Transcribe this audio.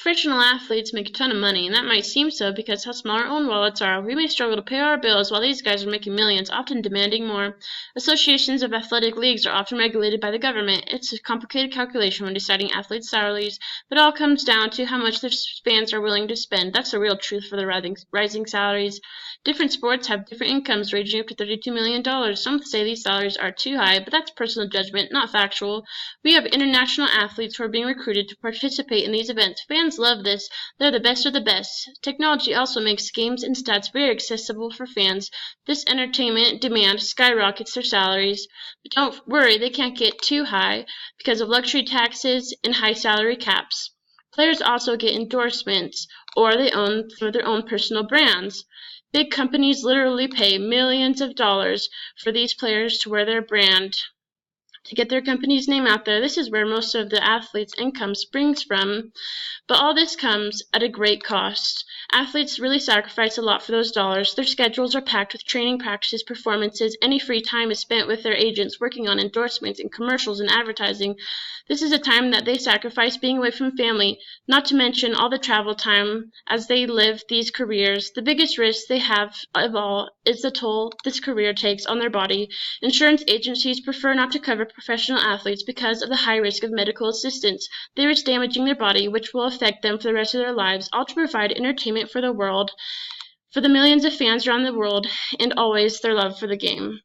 Professional athletes make a ton of money, and that might seem so because how small our own wallets are. We may struggle to pay our bills while these guys are making millions, often demanding more. Associations of athletic leagues are often regulated by the government. It's a complicated calculation when deciding athletes' salaries, but it all comes down to how much their fans are willing to spend. That's the real truth for the rising salaries. Different sports have different incomes ranging up to $32 million. Some say these salaries are too high, but that's personal judgment, not factual. We have international athletes who are being recruited to participate in these events. Fans love this. They're the best of the best. Technology also makes games and stats very accessible for fans. This entertainment demand skyrockets their salaries. But don't worry, they can't get too high because of luxury taxes and high salary caps. Players also get endorsements, or they own some of their own personal brands. Big companies literally pay millions of dollars for these players to wear their brand, to get their company's name out there. This is where most of the athletes' income springs from. But all this comes at a great cost. Athletes really sacrifice a lot for those dollars. Their schedules are packed with training, practices, performances. Any free time is spent with their agents working on endorsements and commercials and advertising. This is a time that they sacrifice being away from family, not to mention all the travel time as they live these careers. The biggest risk they have of all is the toll this career takes on their body. Insurance agencies prefer not to cover professional athletes because of the high risk of medical assistance. They risk damaging their body, which will affect them for the rest of their lives, all to provide entertainment for the world, for the millions of fans around the world, and always their love for the game.